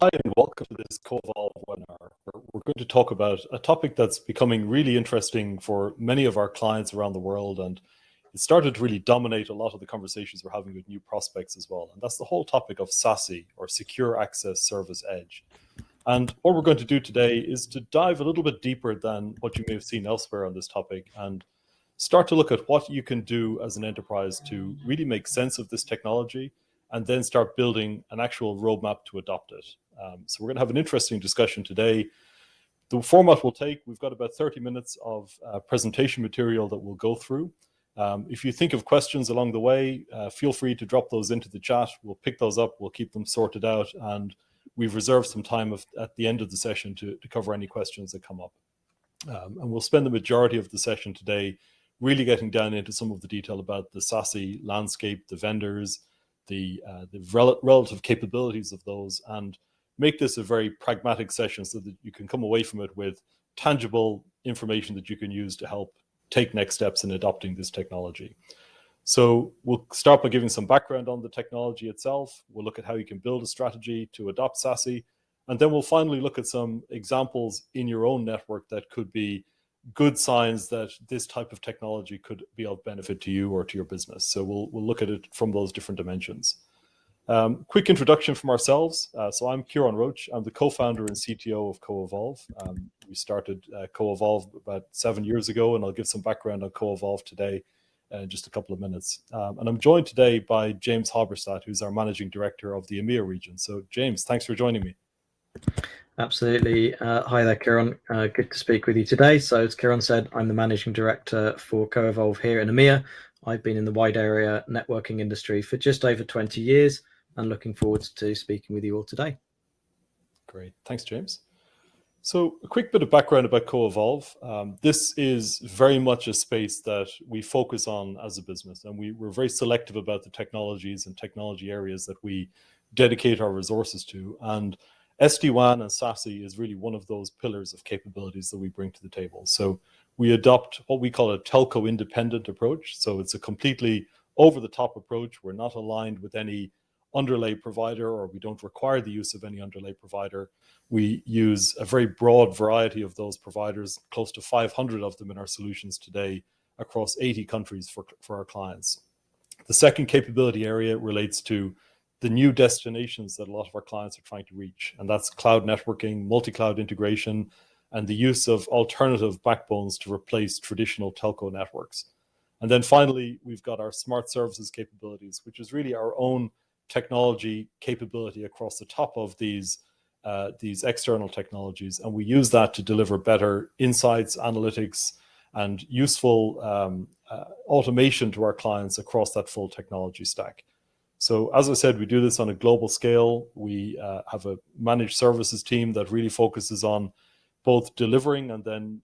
Hi, and welcome to this Coevolve webinar, where we're going to talk about a topic that's becoming really interesting for many of our clients around the world, and it started to really dominate a lot of the conversations we're having with new prospects as well. And that's the whole topic of SASE, or Secure Access Service Edge. And what we're going to do today is to dive a little bit deeper than what you may have seen elsewhere on this topic and start to look at what you can do as an enterprise to really make sense of this technology and then start building an actual roadmap to adopt it. So we're going to have an interesting discussion today. The format will take, we've got about 30 minutes of presentation material that we'll go through. If you think of questions along the way, feel free to drop those into the chat. We'll pick those up, we'll keep them sorted out, and we've reserved some time at the end of the session to cover any questions that come up. And we'll spend the majority of the session today really getting down into some of the detail about the SASE landscape, the vendors, the relative capabilities of those, and make this a very pragmatic session so that you can come away from it with tangible information that you can use to help take next steps in adopting this technology. So we'll start by giving some background on the technology itself. We'll look at how you can build a strategy to adopt SASE, and then we'll finally look at some examples in your own network that could be good signs that this type of technology could be of benefit to you or to your business. So we'll look at it from those different dimensions. Quick introduction from ourselves. So I'm Ciaran Roche. I'm the co-founder and CTO of Coevolve. We started Coevolve about 7 years ago, and I'll give some background on Coevolve today in just a couple of minutes. And I'm joined today by James Halberstadt, who's our managing director of the EMEA region. So James, thanks for joining me. Absolutely. Hi there, Ciaran. Good to speak with you today. So as Ciaran said, I'm the managing director for Coevolve here in EMEA. I've been in the wide area networking industry for just over 20 years and looking forward to speaking with you all today. Great. Thanks, James. So a quick bit of background about Coevolve. This is very much a space that we focus on as a business, and we're very selective about the technologies and technology areas that we dedicate our resources to. And SD-WAN and SASE is really one of those pillars of capabilities that we bring to the table. So we adopt what we call a telco independent approach. So it's a completely over-the-top approach. We're not aligned with any underlay provider, or we don't require the use of any underlay provider. We use a very broad variety of those providers, close to 500 of them in our solutions today across 80 countries for our clients. The second capability area relates to the new destinations that a lot of our clients are trying to reach, and that's cloud networking, multi-cloud integration, and the use of alternative backbones to replace traditional telco networks. And then finally, we've got our smart services capabilities, which is really our own technology capability across the top of these external technologies, and we use that to deliver better insights, analytics, and useful automation to our clients across that full technology stack. So as I said, we do this on a global scale. We have a managed services team that really focuses on both delivering and then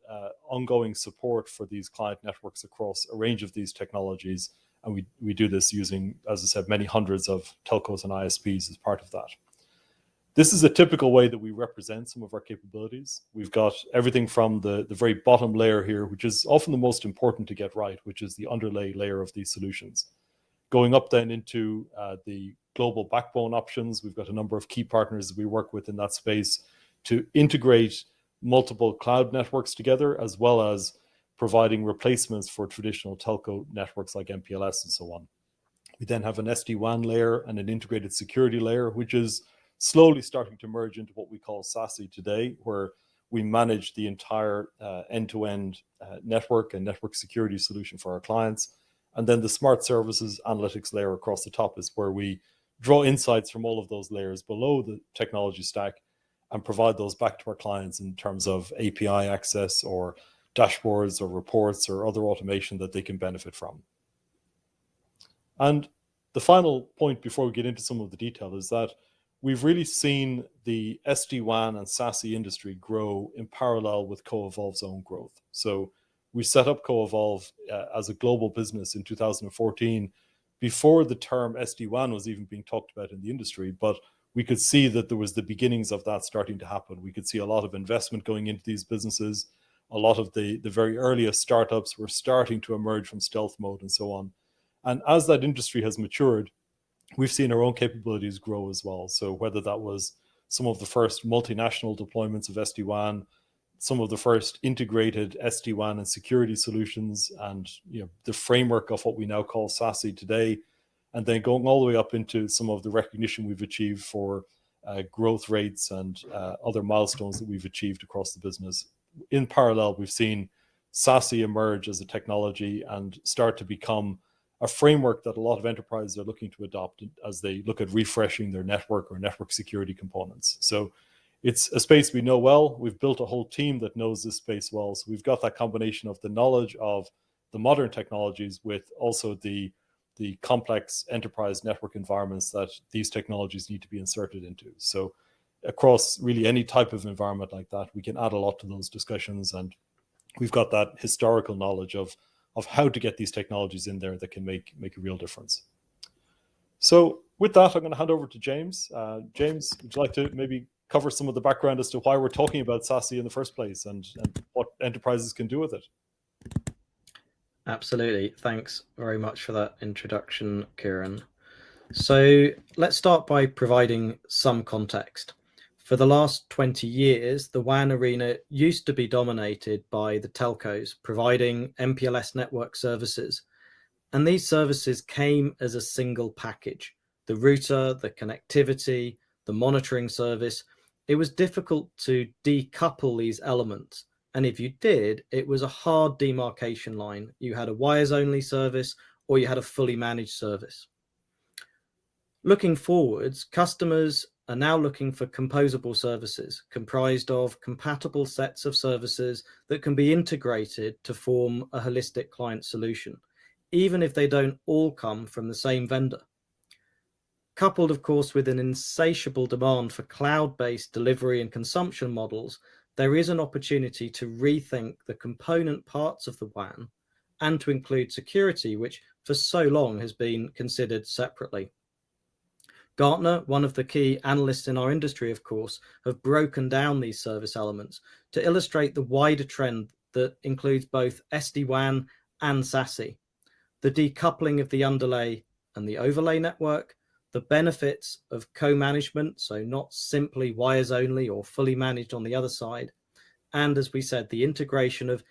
ongoing support for these client networks across a range of these technologies. And we do this using, as I said, many hundreds of telcos and ISPs as part of that. This is a typical way that we represent some of our capabilities. We've got everything from the very bottom layer here, which is often the most important to get right, which is the underlay layer of these solutions. Going up then into the global backbone options, we've got a number of key partners that we work with in that space to integrate multiple cloud networks together, as well as providing replacements for traditional telco networks like MPLS and so on. We then have an SD-WAN layer and an integrated security layer, which is slowly starting to merge into what we call SASE today, where we manage the entire end-to-end network and network security solution for our clients. And then the smart services analytics layer across the top is where we draw insights from all of those layers below the technology stack and provide those back to our clients in terms of API access or dashboards or reports or other automation that they can benefit from. And the final point before we get into some of the detail is that we've really seen the SD-WAN and SASE industry grow in parallel with Coevolve's own growth. So we set up Coevolve as a global business in 2014 before the term SD-WAN was even being talked about in the industry, but we could see that there was the beginnings of that starting to happen. We could see a lot of investment going into these businesses. A lot of the very earliest startups were starting to emerge from stealth mode and so on. And as that industry has matured, we've seen our own capabilities grow as well. So whether that was some of the first multinational deployments of SD-WAN, some of the first integrated SD-WAN and security solutions, and the framework of what we now call SASE today, and then going all the way up into some of the recognition we've achieved for growth rates and other milestones that we've achieved across the business. In parallel, we've seen SASE emerge as a technology and start to become a framework that a lot of enterprises are looking to adopt as they look at refreshing their network or network security components. So it's a space we know well. We've built a whole team that knows this space well. So we've got that combination of the knowledge of the modern technologies with also the complex enterprise network environments that these technologies need to be inserted into. So across really any type of environment like that, we can add a lot to those discussions. And we've got that historical knowledge of how to get these technologies in there that can make a real difference. So with that, I'm going to hand over to James. James, would you like to maybe cover some of the background as to why we're talking about SASE in the first place and what enterprises can do with it? Absolutely. Thanks very much for that introduction, Ciaran. So let's start by providing some context. For the last 20 years, the WAN arena used to be dominated by the telcos providing MPLS network services. And these services came as a single package. The router, the connectivity, the monitoring service. It was difficult to decouple these elements. And if you did, it was a hard demarcation line. You had a wires-only service or you had a fully managed service. Looking forwards, customers are now looking for composable services comprised of compatible sets of services that can be integrated to form a holistic client solution, even if they don't all come from the same vendor. Coupled, of course, with an insatiable demand for cloud-based delivery and consumption models, there is an opportunity to rethink the component parts of the WAN and to include security, which for so long has been considered separately. Gartner, one of the key analysts in our industry, of course, have broken down these service elements to illustrate the wider trend that includes both SD-WAN and SASE, the decoupling of the underlay and the overlay network, the benefits of co-management, so not simply wires only or fully managed on the other side, and as we said, the introduction of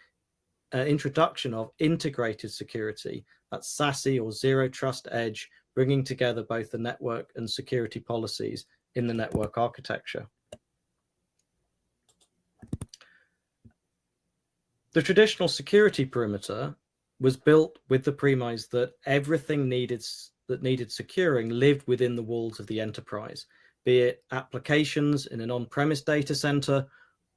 integrated security, that's SASE or Zero Trust Edge, bringing together both the network and security policies in the network architecture. The traditional security perimeter was built with the premise that everything that needed securing lived within the walls of the enterprise, be it applications in an on-premise data center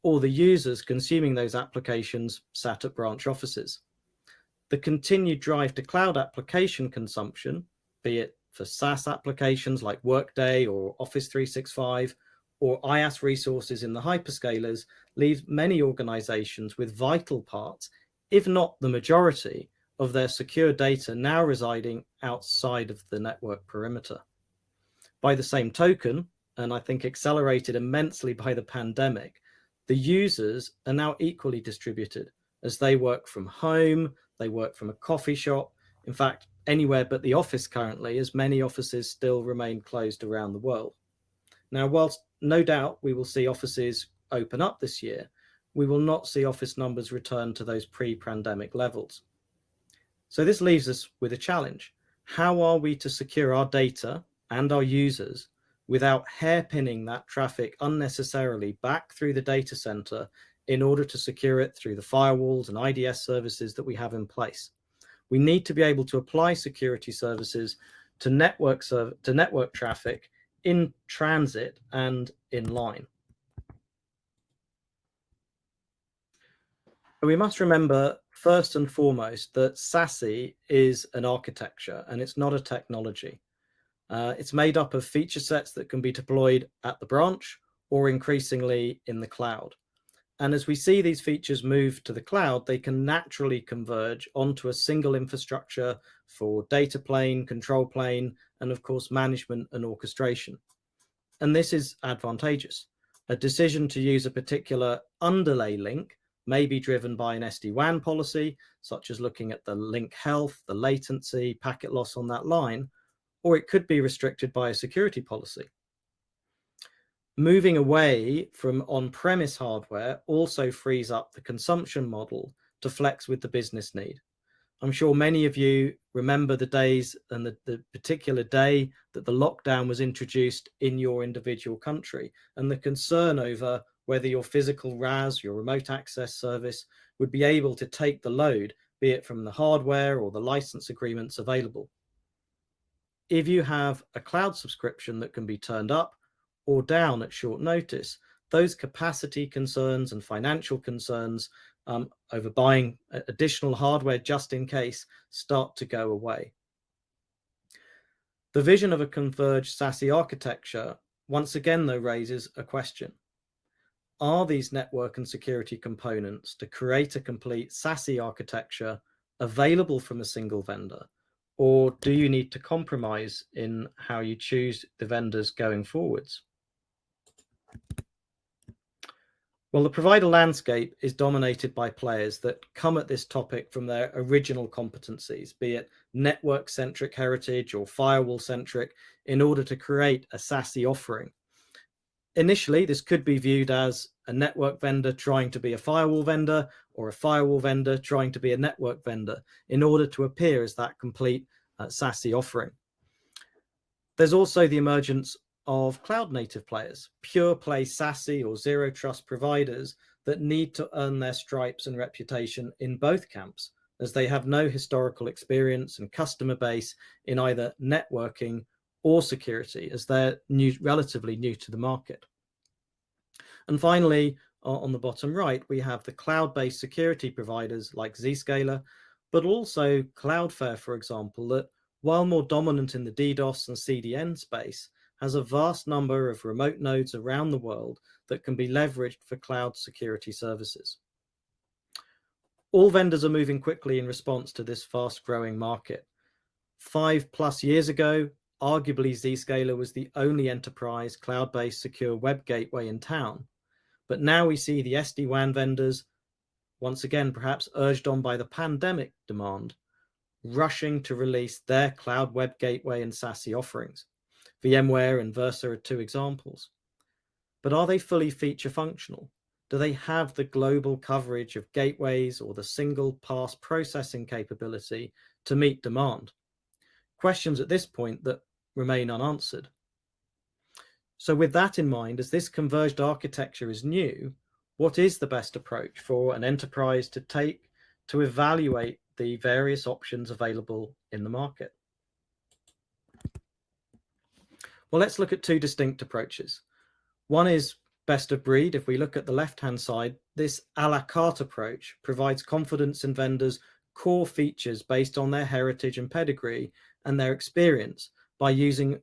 or the users consuming those applications sat at branch offices. The continued drive to cloud application consumption, be it for SaaS applications like Workday or Office 365 or IaaS resources in the hyperscalers, leaves many organizations with vital parts, if not the majority, of their secure data now residing outside of the network perimeter. By the same token, and I think accelerated immensely by the pandemic, the users are now equally distributed as they work from home, they work from a coffee shop, in fact, anywhere but the office currently, as many offices still remain closed around the world. Now, whilst no doubt we will see offices open up this year, we will not see office numbers return to those pre-pandemic levels. So this leaves us with a challenge. How are we to secure our data and our users without hairpinning that traffic unnecessarily back through the data center in order to secure it through the firewalls and IDS services that we have in place? We need to be able to apply security services to network traffic in transit and in line. We must remember first and foremost that SASE is an architecture and it's not a technology. It's made up of feature sets that can be deployed at the branch or increasingly in the cloud. And as we see these features move to the cloud, they can naturally converge onto a single infrastructure for data plane, control plane, and of course, management and orchestration. And this is advantageous. A decision to use a particular underlay link may be driven by an SD-WAN policy, such as looking at the link health, the latency, packet loss on that line, or it could be restricted by a security policy. Moving away from on-premise hardware also frees up the consumption model to flex with the business need. I'm sure many of you remember the days and the particular day that the lockdown was introduced in your individual country, and the concern over whether your physical RAS, your remote access service, would be able to take the load, be it from the hardware or the license agreements available. If you have a cloud subscription that can be turned up or down at short notice, those capacity concerns and financial concerns over buying additional hardware just in case start to go away. The vision of a converged SASE architecture once again though raises a question. Are these network and security components to create a complete SASE architecture available from a single vendor, or do you need to compromise in how you choose the vendors going forwards? Well, the provider landscape is dominated by players that come at this topic from their original competencies, be it network-centric heritage or firewall-centric, in order to create a SASE offering. Initially, this could be viewed as a network vendor trying to be a firewall vendor, or a firewall vendor trying to be a network vendor, in order to appear as that complete SASE offering. There's also the emergence of cloud native players, pure play SASE or zero trust providers that need to earn their stripes and reputation in both camps, as they have no historical experience and customer base in either networking or security, as they're relatively new to the market. And finally, on the bottom right, we have the cloud-based security providers like Zscaler, but also Cloudflare, for example, that while more dominant in the DDoS and CDN space, has a vast number of remote nodes around the world that can be leveraged for cloud security services. All vendors are moving quickly in response to this fast-growing market. 5+ years ago, arguably Zscaler was the only enterprise cloud-based secure web gateway in town. But now we see the SD-WAN vendors, once again perhaps urged on by the pandemic demand, rushing to release their cloud web gateway and SASE offerings. VMware and Versa are two examples. But are they fully feature functional? Do they have the global coverage of gateways or the single pass processing capability to meet demand? Questions at this point that remain unanswered. So with that in mind, as this converged architecture is new, what is the best approach for an enterprise to take to evaluate the various options available in the market? Well, let's look at two distinct approaches. One is best of breed. If we look at the left-hand side, this a la carte approach provides confidence in vendors' core features based on their heritage and pedigree and their experience by using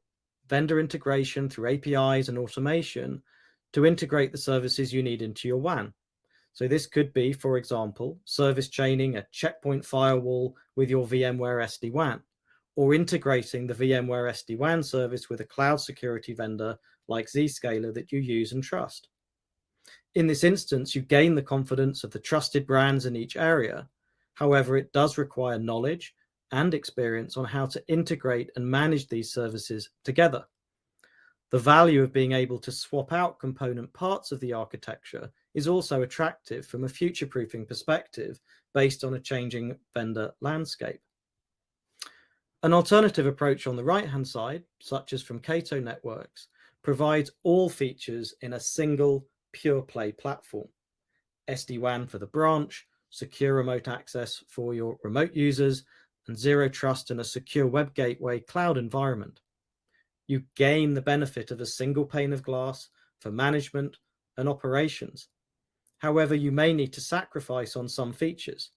vendor integration through APIs and automation to integrate the services you need into your WAN. So this could be, for example, service chaining a checkpoint firewall with your VMware SD-WAN, or integrating the VMware SD-WAN service with a cloud security vendor like Zscaler that you use and trust. In this instance, you gain the confidence of the trusted brands in each area. However, it does require knowledge and experience on how to integrate and manage these services together. The value of being able to swap out component parts of the architecture is also attractive from a future-proofing perspective based on a changing vendor landscape. An alternative approach on the right-hand side, such as from Cato Networks, provides all features in a single pure-play platform. SD-WAN for the branch, secure remote access for your remote users, and zero trust in a secure web gateway cloud environment. You gain the benefit of a single pane of glass for management and operations. However, you may need to sacrifice on some features,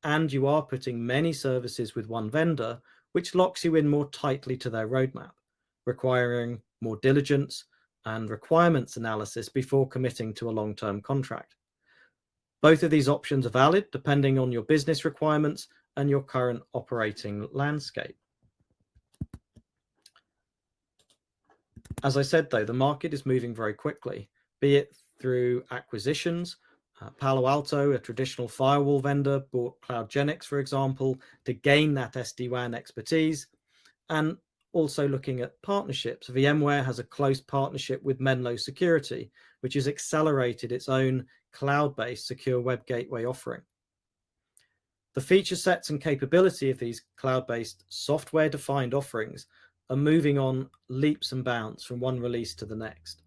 and you are putting many services with one vendor, which locks you in more tightly to their roadmap, requiring more diligence and requirements analysis before committing to a long-term contract. Both of these options are valid depending on your business requirements and your current operating landscape. As I said, though, the market is moving very quickly, be it through acquisitions. Palo Alto, a traditional firewall vendor, bought CloudGenix, for example, to gain that SD-WAN expertise. And also looking at partnerships. VMware has a close partnership with Menlo Security, which has accelerated its own cloud-based secure web gateway offering. The feature sets and capability of these cloud-based software-defined offerings are moving on leaps and bounds from one release to the next.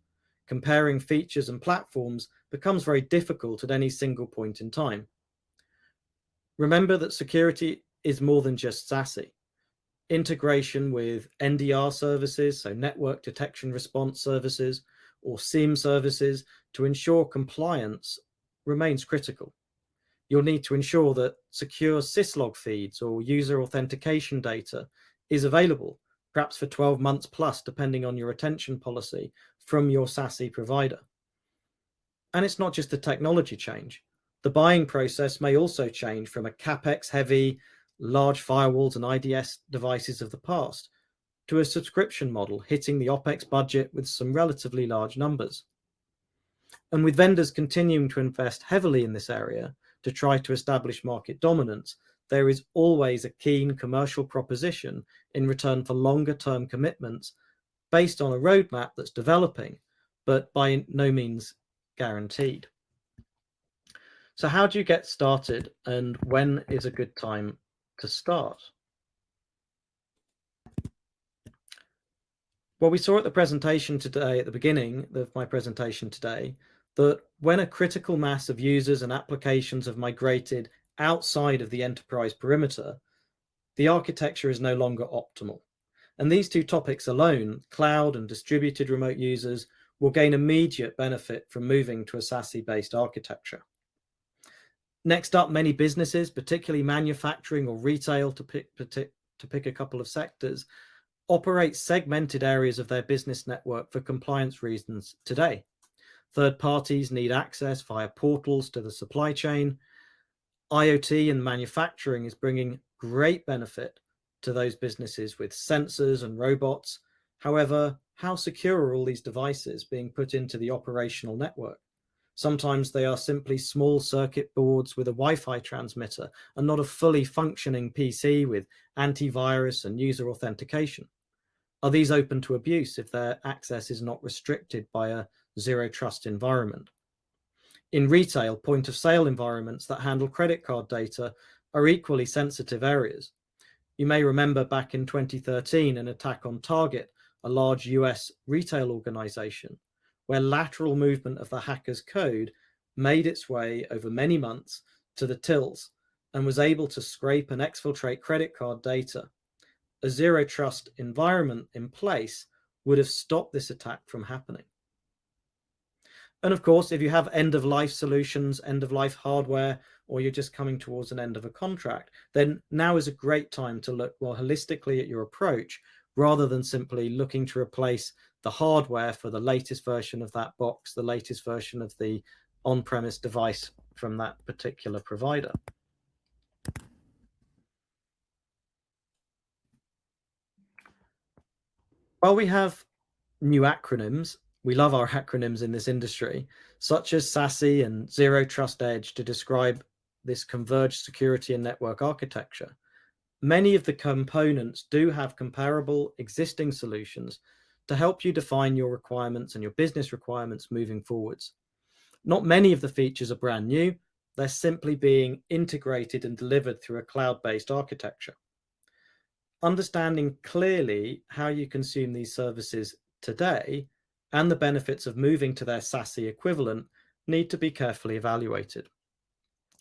Comparing features and platforms becomes very difficult at any single point in time. Remember that security is more than just SASE. Integration with NDR services, so network detection response services, or SIEM services to ensure compliance remains critical. You'll need to ensure that secure syslog feeds or user authentication data is available, perhaps for 12 months plus, depending on your retention policy from your SASE provider. And it's not just a technology change. The buying process may also change from a CapEx-heavy, large firewalls and IDS devices of the past to a subscription model hitting the OpEx budget with some relatively large numbers. And with vendors continuing to invest heavily in this area to try to establish market dominance, there is always a keen commercial proposition in return for longer term commitments based on a roadmap that's developing, but by no means guaranteed. So how do you get started, and when is a good time to start? Well, we saw at the presentation today, at the beginning of my presentation today, that when a critical mass of users and applications have migrated outside of the enterprise perimeter, the architecture is no longer optimal. And these two topics alone, cloud and distributed remote users, will gain immediate benefit from moving to a SASE-based architecture. Next up, many businesses, particularly manufacturing or retail, to pick a couple of sectors, operate segmented areas of their business network for compliance reasons today. Third parties need access via portals to the supply chain. IoT and manufacturing is bringing great benefit to those businesses with sensors and robots. However, how secure are all these devices being put into the operational network? Sometimes they are simply small circuit boards with a Wi-Fi transmitter and not a fully functioning PC with antivirus and user authentication. Are these open to abuse if their access is not restricted by a zero trust environment? In retail, point of sale environments that handle credit card data are equally sensitive areas. You may remember back in 2013 an attack on Target, a large US retail organization, where lateral movement of the hacker's code made its way over many months to the tills and was able to scrape and exfiltrate credit card data. A zero trust environment in place would have stopped this attack from happening. And of course, if you have end-of-life solutions, end-of-life hardware, or you're just coming towards an end of a contract, then now is a great time to look more holistically at your approach rather than simply looking to replace the hardware for the latest version of that box, the latest version of the on-premise device from that particular provider. While we have new acronyms, we love our acronyms in this industry, such as SASE and Zero Trust Edge to describe this converged security and network architecture. Many of the components do have comparable existing solutions to help you define your requirements and your business requirements moving forwards. Not many of the features are brand new. They're simply being integrated and delivered through a cloud-based architecture. Understanding clearly how you consume these services today and the benefits of moving to their SASE equivalent need to be carefully evaluated.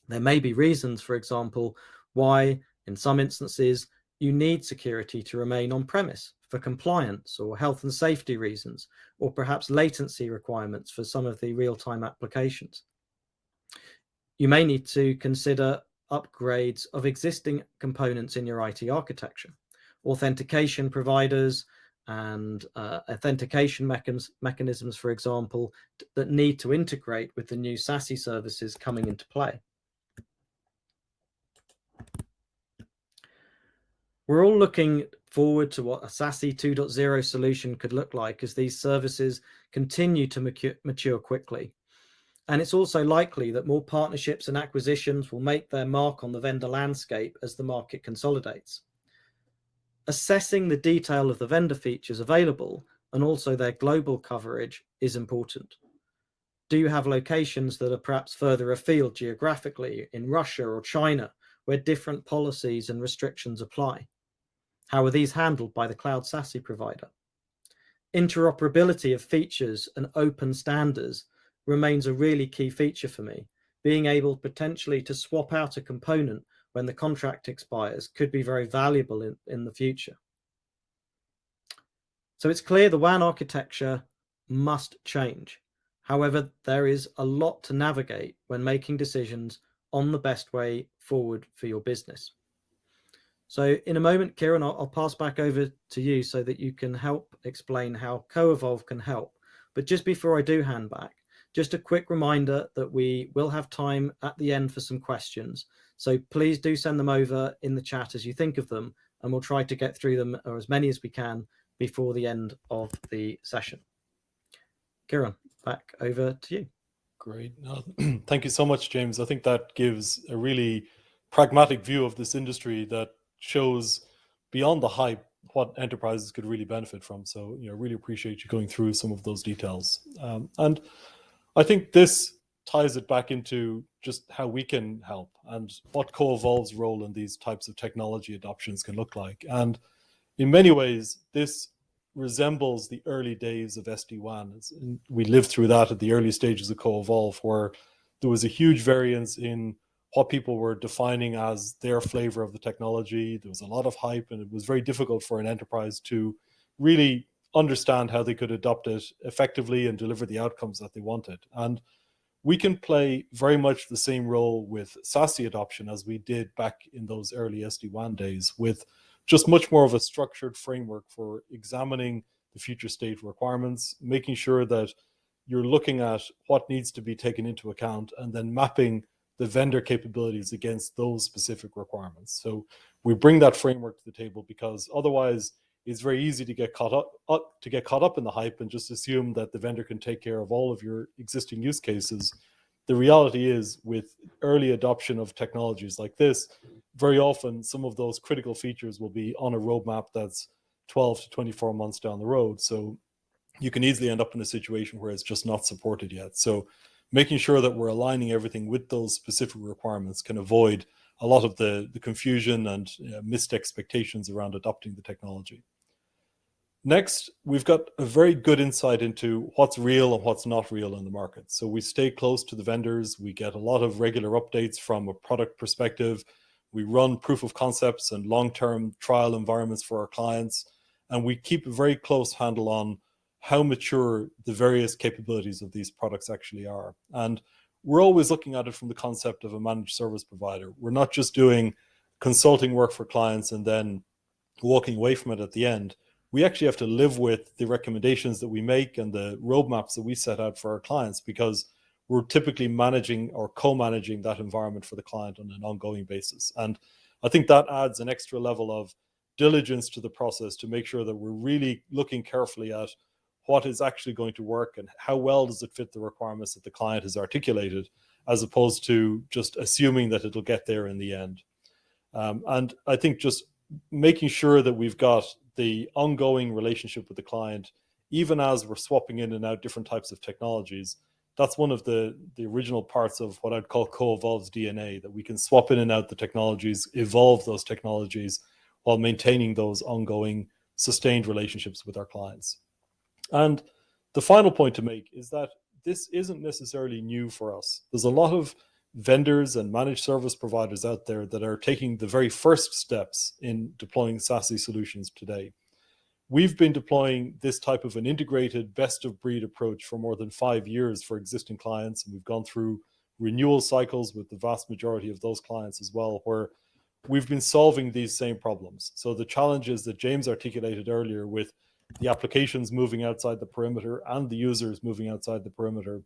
There may be reasons, for example, why in some instances you need security to remain on-premise for compliance or health and safety reasons, or perhaps latency requirements for some of the real-time applications. You may need to consider upgrades of existing components in your IT architecture, authentication providers and authentication mechanisms, for example, that need to integrate with the new SASE services coming into play. We're all looking forward to what a SASE 2.0 solution could look like as these services continue to mature quickly. And it's also likely that more partnerships and acquisitions will make their mark on the vendor landscape as the market consolidates. assessing the detail of the vendor features available and also their global coverage is important. Do you have locations that are perhaps further afield geographically in Russia or China where different policies and restrictions apply? How are these handled by the cloud SASE provider? Interoperability of features and open standards remains a really key feature for me. Being able potentially to swap out a component when the contract expires could be very valuable in the future. So it's clear the WAN architecture must change. However, there is a lot to navigate when making decisions on the best way forward for your business. So in a moment, Ciaran, I'll pass back over to you so that you can help explain how Coevolve can help. But just before I do hand back, just a quick reminder that we will have time at the end for some questions. So please do send them over in the chat as you think of them, and we'll try to get through them, or as many as we can, before the end of the session. Ciaran, back over to you. Great. Thank you so much, James. I think that gives a really pragmatic view of this industry that shows beyond the hype what enterprises could really benefit from. So, really appreciate you going through some of those details. And I think this ties it back into just how we can help and what Coevolve's role in these types of technology adoptions can look like. And in many ways, this resembles the early days of SD-WAN. We lived through that at the early stages of Coevolve, where there was a huge variance in what people were defining as their flavor of the technology. There was a lot of hype, and it was very difficult for an enterprise to really understand how they could adopt it effectively and deliver the outcomes that they wanted. And we can play very much the same role with SASE adoption as we did back in those early SD-WAN days, with just much more of a structured framework for examining the future state requirements, making sure that you're looking at what needs to be taken into account, and then mapping the vendor capabilities against those specific requirements. So we bring that framework to the table, because otherwise it's very easy to get caught up in the hype and just assume that the vendor can take care of all of your existing use cases. The reality is, with early adoption of technologies like this, very often some of those critical features will be on a roadmap that's 12 to 24 months down the road. So you can easily end up in a situation where it's just not supported yet. So making sure that we're aligning everything with those specific requirements can avoid a lot of the confusion and missed expectations around adopting the technology. Next, we've got a very good insight into what's real and what's not real in the market. So we stay close to the vendors. We get a lot of regular updates from a product perspective. We run proof of concepts and long-term trial environments for our clients. And we keep a very close handle on how mature the various capabilities of these products actually are. And we're always looking at it from the concept of a managed service provider. We're not just doing consulting work for clients and then walking away from it at the end. We actually have to live with the recommendations that we make and the roadmaps that we set out for our clients, because we're typically managing or co-managing that environment for the client on an ongoing basis. And I think that adds an extra level of diligence to the process to make sure that we're really looking carefully at what is actually going to work and how well does it fit the requirements that the client has articulated, as opposed to just assuming that it'll get there in the end. And I think just making sure that we've got the ongoing relationship with the client, even as we're swapping in and out different types of technologies, that's one of the original parts of what I'd call Coevolve's DNA, that we can swap in and out the technologies, evolve those technologies while maintaining those ongoing sustained relationships with our clients. And the final point to make is that this isn't necessarily new for us. There's a lot of vendors and managed service providers out there that are taking the very first steps in deploying SASE solutions today. We've been deploying this type of an integrated best of breed approach for more than 5 years for existing clients. And we've gone through renewal cycles with the vast majority of those clients as well, where we've been solving these same problems. So the challenges that James articulated earlier with the applications moving outside the perimeter and the users moving outside the perimeter,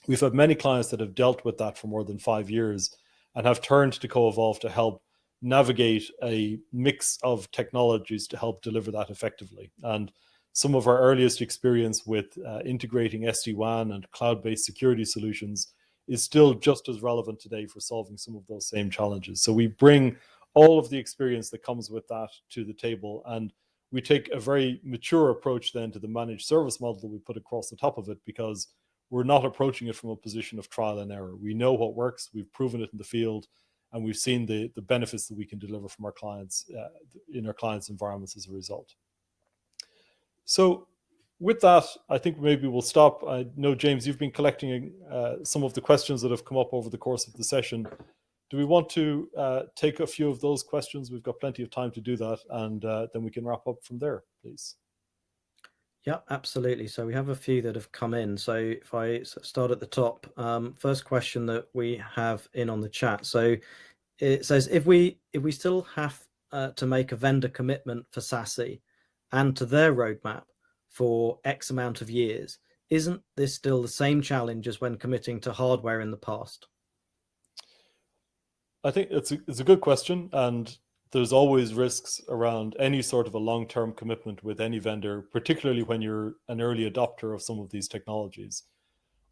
we've had many clients that have dealt with that for more than 5 years and have turned to Coevolve to help navigate a mix of technologies to help deliver that effectively. And some of our earliest experience with integrating SD-WAN and cloud-based security solutions is still just as relevant today for solving some of those same challenges. So we bring all of the experience that comes with that to the table. And we take a very mature approach then to the managed service model that we put across the top of it, because we're not approaching it from a position of trial and error. We know what works, we've proven it in the field, and we've seen the benefits that we can deliver from our clients in our clients' environments as a result. So with that, I think maybe we'll stop. I know, James, you've been collecting some of the questions that have come up over the course of the session. Do we want to take a few of those questions? We've got plenty of time to do that, and then we can wrap up from there, please. Yeah, absolutely. So we have a few that have come in. So if I start at the top, first question that we have in on the chat. So it says, if we still have to make a vendor commitment for SASE and to their roadmap for X amount of years, isn't this still the same challenge as when committing to hardware in the past? I think it's a good question, and there's always risks around any sort of a long-term commitment with any vendor, particularly when you're an early adopter of some of these technologies.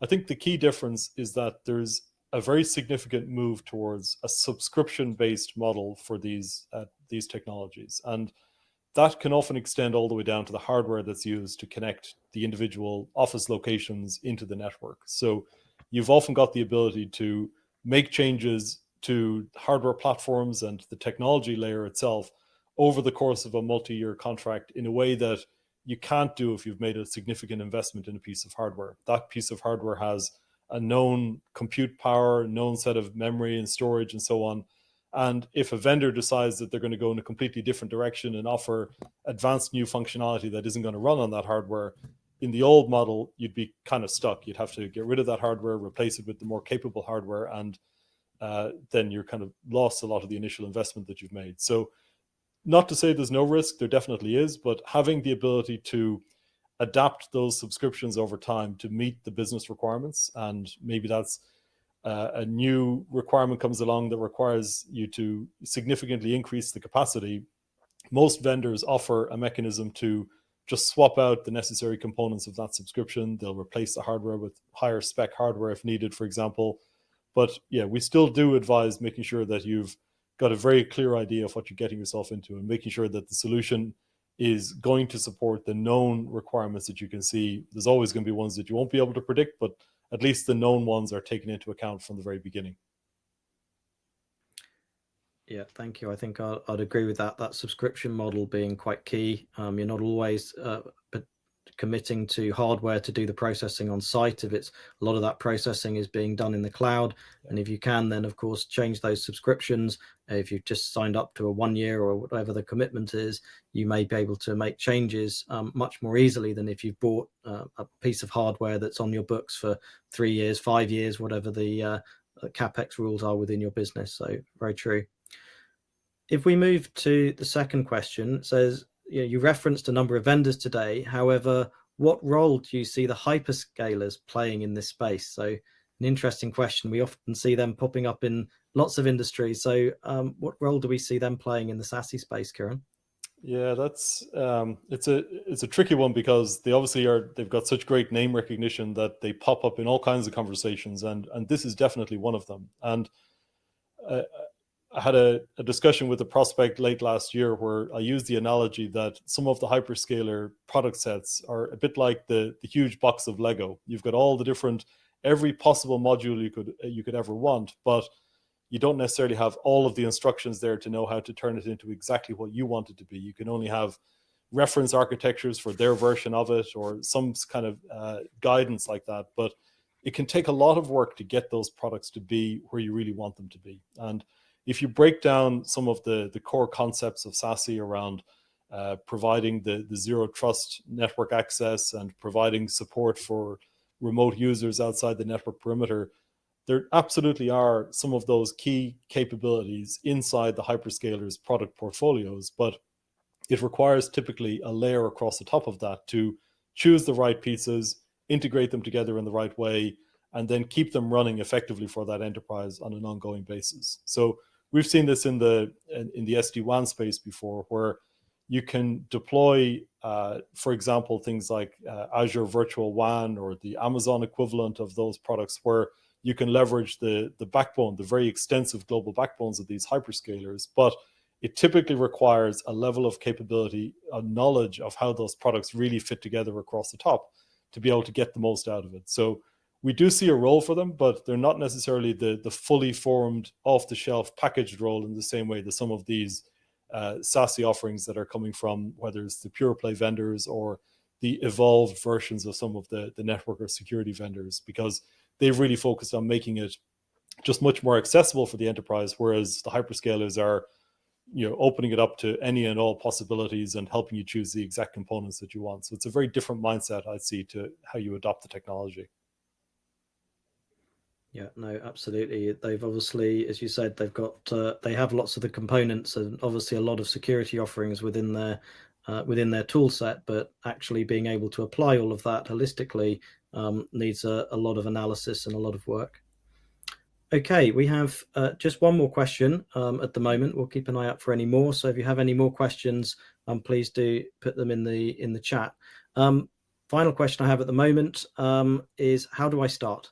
I think the key difference is that there's a very significant move towards a subscription-based model for these technologies, and that can often extend all the way down to the hardware that's used to connect the individual office locations into the network. So you've often got the ability to make changes to hardware platforms and the technology layer itself over the course of a multi-year contract in a way that you can't do if you've made a significant investment in a piece of hardware. That piece of hardware has a known compute power, known set of memory and storage and so on. And if a vendor decides that they're going to go in a completely different direction and offer advanced new functionality that isn't going to run on that hardware, in the old model, you'd be kind of stuck. You'd have to get rid of that hardware, replace it with the more capable hardware, and then you're kind of lost a lot of the initial investment that you've made. So not to say there's no risk, there definitely is, but having the ability to adapt those subscriptions over time to meet the business requirements, and maybe that's a new requirement comes along that requires you to significantly increase the capacity. Most vendors offer a mechanism to just swap out the necessary components of that subscription. They'll replace the hardware with higher spec hardware if needed, for example. But yeah, we still do advise making sure that you've got a very clear idea of what you're getting yourself into, and making sure that the solution is going to support the known requirements that you can see. There's always going to be ones that you won't be able to predict, but at least the known ones are taken into account from the very beginning. Yeah, thank you. I think I'd agree with that. That subscription model being quite key. You're not always committing to hardware to do the processing on site if it's a lot of that processing is being done in the cloud. And if you can, then of course change those subscriptions. If you've just signed up to a 1 year or whatever the commitment is, you may be able to make changes much more easily than if you've bought a piece of hardware that's on your books for 3 years, 5 years, whatever the CapEx rules are within your business. So very true. If we move to the second question, it says, you referenced a number of vendors today. However, what role do you see the hyperscalers playing in this space? So an interesting question. We often see them popping up in lots of industries. So what role do we see them playing in the SASE space, Ciaran? Yeah, that's it's a tricky one, because they obviously they've got such great name recognition that they pop up in all kinds of conversations, and this is definitely one of them. And I had a discussion with a prospect late last year where I used the analogy that some of the hyperscaler product sets are a bit like the huge box of Lego. You've got all the different, every possible module you could ever want, but you don't necessarily have all of the instructions there to know how to turn it into exactly what you want it to be. You can only have reference architectures for their version of it, or some kind of guidance like that. But it can take a lot of work to get those products to be where you really want them to be. And if you break down some of the core concepts of SASE around providing the zero trust network access and providing support for remote users outside the network perimeter, there absolutely are some of those key capabilities inside the hyperscalers' product portfolios, but it requires typically a layer across the top of that to choose the right pieces, integrate them together in the right way, and then keep them running effectively for that enterprise on an ongoing basis. So we've seen this in the SD-WAN space before, where you can deploy, for example, things like Azure Virtual WAN or the Amazon equivalent of those products, where you can leverage the backbone, the very extensive global backbones of these hyperscalers, but it typically requires a level of capability, a knowledge of how those products really fit together across the top to be able to get the most out of it. So we do see a role for them, but they're not necessarily the fully formed, off-the-shelf, packaged role in the same way that some of these SASE offerings that are coming from, whether it's the pure play vendors or the evolved versions of some of the network or security vendors, because they've really focused on making it just much more accessible for the enterprise, whereas the hyperscalers are, opening it up to any and all possibilities and helping you choose the exact components that you want. So it's a very different mindset, I see, to how you adopt the technology. Yeah, no, absolutely. They've obviously, as you said, they have lots of the components and obviously a lot of security offerings within their tool set, but actually being able to apply all of that holistically needs a lot of analysis and a lot of work. Okay, we have just one more question at the moment. We'll keep an eye out for any more. So if you have any more questions, please do put them in the chat. Final question I have at the moment is, how do I start?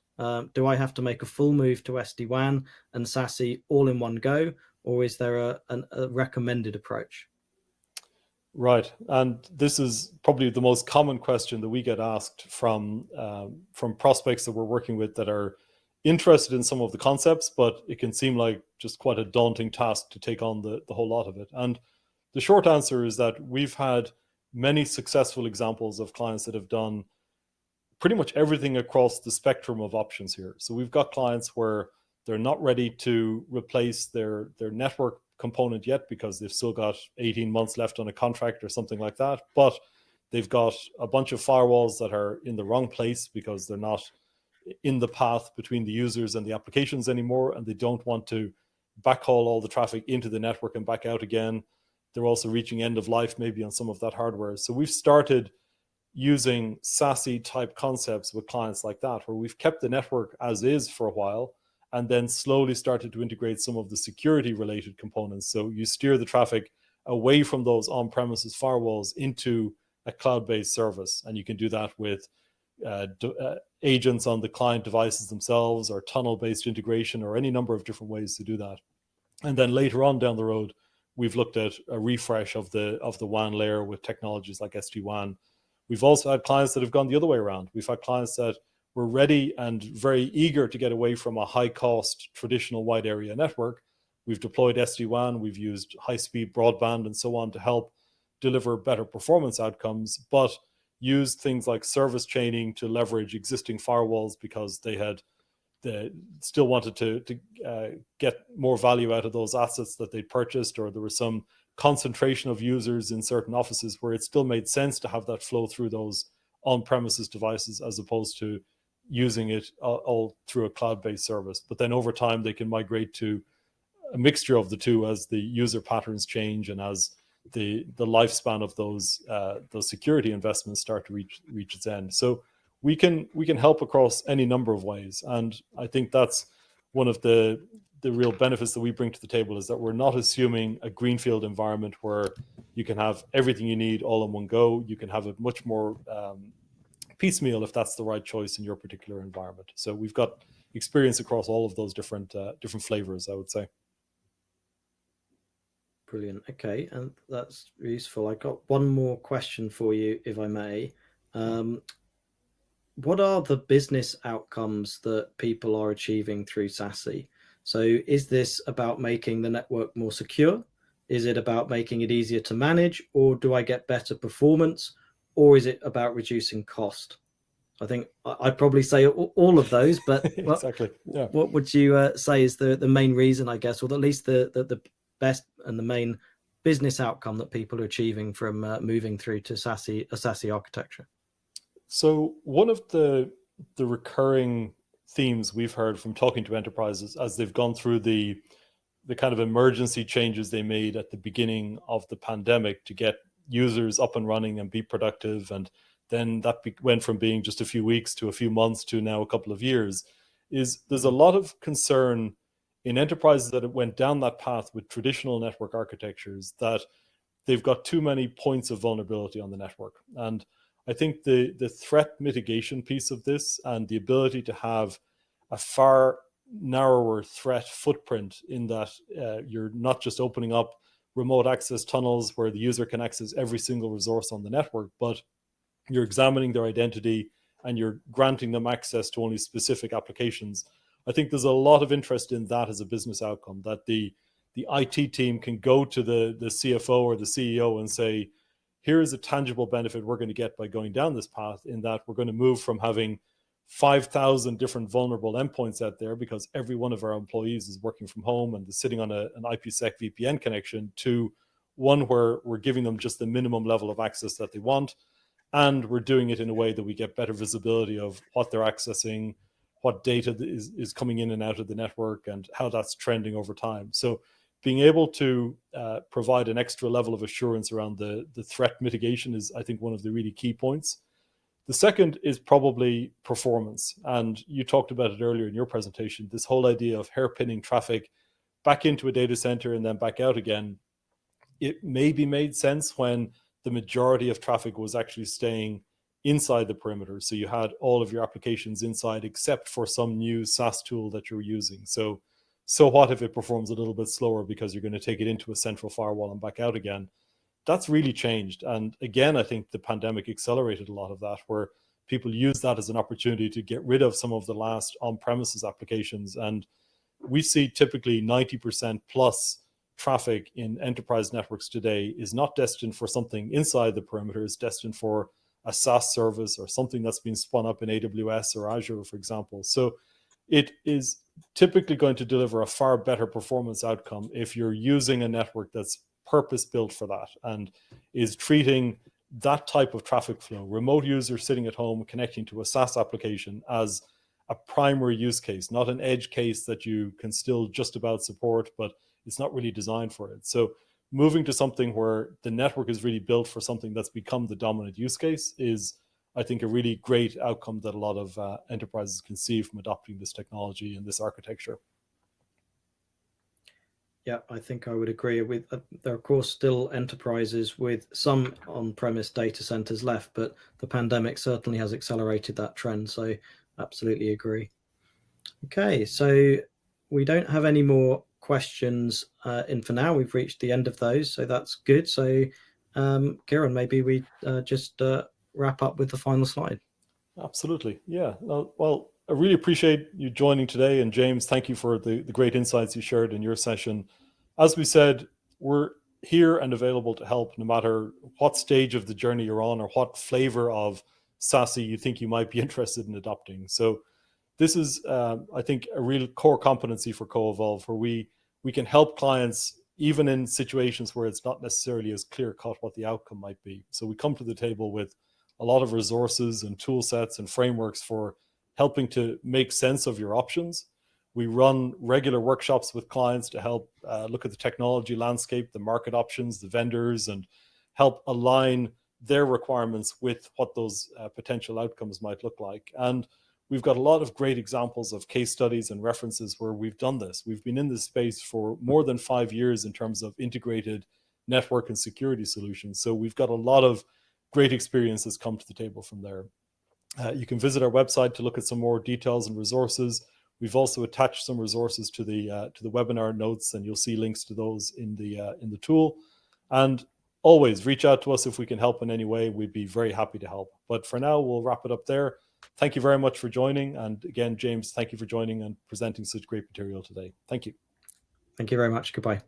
Do I have to make a full move to SD-WAN and SASE all in one go, or is there a recommended approach? Right, and this is probably the most common question that we get asked from prospects that we're working with that are interested in some of the concepts, but it can seem like just quite a daunting task to take on the whole lot of it. And the short answer is that we've had many successful examples of clients that have done pretty much everything across the spectrum of options here. So we've got clients where they're not ready to replace their network component yet because they've still got 18 months left on a contract or something like that, but they've got a bunch of firewalls that are in the wrong place because they're not in the path between the users and the applications anymore, and they don't want to backhaul all the traffic into the network and back out again. They're also reaching end of life maybe on some of that hardware. So we've started using SASE type concepts with clients like that, where we've kept the network as is for a while and then slowly started to integrate some of the security related components. So you steer the traffic away from those on-premises firewalls into a cloud-based service, and you can do that with agents on the client devices themselves, or tunnel-based integration, or any number of different ways to do that. And then later on down the road, we've looked at a refresh of the WAN layer with technologies like SD-WAN. We've also had clients that have gone the other way around. We've had clients that were ready and very eager to get away from a high-cost traditional wide area network. We've deployed SD-WAN, we've used high-speed broadband and so on to help deliver better performance outcomes, but used things like service chaining to leverage existing firewalls because they still wanted to get more value out of those assets that they purchased, or there was some concentration of users in certain offices where it still made sense to have that flow through those on-premises devices as opposed to using it all through a cloud-based service. But then over time, they can migrate to a mixture of the two as the user patterns change and as the lifespan of those security investments start to reach its end. So we can help across any number of ways, and I think that's one of the real benefits that we bring to the table, is that we're not assuming a greenfield environment where you can have everything you need all in one go. You can have it much more piecemeal if that's the right choice in your particular environment. So we've got experience across all of those different flavors, I would say. Brilliant. Okay, and that's useful. I got one more question for you, if I may. What are the business outcomes that people are achieving through SASE? So is this about making the network more secure? Is it about making it easier to manage? Or do I get better performance? Or is it about reducing cost? I think I'd probably say all of those, but exactly. Yeah. What would you say is the main reason, I guess, or at least the best and the main business outcome that people are achieving from moving through to a SASE architecture? So one of the recurring themes we've heard from talking to enterprises as they've gone through the kind of emergency changes they made at the beginning of the pandemic to get users up and running and be productive, and then that went from being just a few weeks to a few months to now a couple of years, is there's a lot of concern in enterprises that went down that path with traditional network architectures that they've got too many points of vulnerability on the network. And I think the threat mitigation piece of this and the ability to have a far narrower threat footprint, in that you're not just opening up remote access tunnels where the user can access every single resource on the network, but you're examining their identity and you're granting them access to only specific applications. I think there's a lot of interest in that as a business outcome, that the IT team can go to the CFO or the CEO and say, here is a tangible benefit we're going to get by going down this path, in that we're going to move from having 5,000 different vulnerable endpoints out there because every one of our employees is working from home and is sitting on an IPsec VPN connection, to one where we're giving them just the minimum level of access that they want. And we're doing it in a way that we get better visibility of what they're accessing, what data is coming in and out of the network, and how that's trending over time. So being able to provide an extra level of assurance around the threat mitigation is, I think, one of the really key points. The second is probably performance. And you talked about it earlier in your presentation, this whole idea of hairpinning traffic back into a data center and then back out again. It maybe made sense when the majority of traffic was actually staying inside the perimeter. So you had all of your applications inside except for some new SASE tool that you're using. So what if it performs a little bit slower because you're going to take it into a central firewall and back out again? That's really changed. And again, I think the pandemic accelerated a lot of that, where people use that as an opportunity to get rid of some of the last on-premises applications. And we see typically 90% plus traffic in enterprise networks today is not destined for something inside the perimeter, it's destined for a SaaS service or something that's been spun up in AWS or Azure, for example. So it is typically going to deliver a far better performance outcome if you're using a network that's purpose-built for that and is treating that type of traffic flow, remote users sitting at home connecting to a SaaS application, as a primary use case, not an edge case that you can still just about support, but it's not really designed for it. So moving to something where the network is really built for something that's become the dominant use case is, I think, a really great outcome that a lot of enterprises can see from adopting this technology and this architecture. Yeah, I think I would agree with. There are, of course, still enterprises with some on-premise data centers left, but the pandemic certainly has accelerated that trend. So absolutely agree. Okay, so we don't have any more questions in for now. We've reached the end of those, so that's good. So Ciaran, maybe we just wrap up with the final slide. Absolutely. Yeah. Well, I really appreciate you joining today. And James, thank you for the great insights you shared in your session. As we said, we're here and available to help no matter what stage of the journey you're on or what flavor of SASE you think you might be interested in adopting. So this is, I think, a real core competency for Coevolve, where we can help clients even in situations where it's not necessarily as clear-cut what the outcome might be. So we come to the table with a lot of resources and tool sets and frameworks for helping to make sense of your options. We run regular workshops with clients to help look at the technology landscape, the market options, the vendors, and help align their requirements with what those potential outcomes might look like. And we've got a lot of great examples of case studies and references where we've done this. We've been in this space for more than 5 years in terms of integrated network and security solutions. So we've got a lot of great experiences come to the table from there. You can visit our website to look at some more details and resources. We've also attached some resources to the webinar notes, and you'll see links to those in the tool. And always reach out to us if we can help in any way. We'd be very happy to help. But for now, we'll wrap it up there. Thank you very much for joining. And again, James, thank you for joining and presenting such great material today. Thank you. Thank you very much. Goodbye.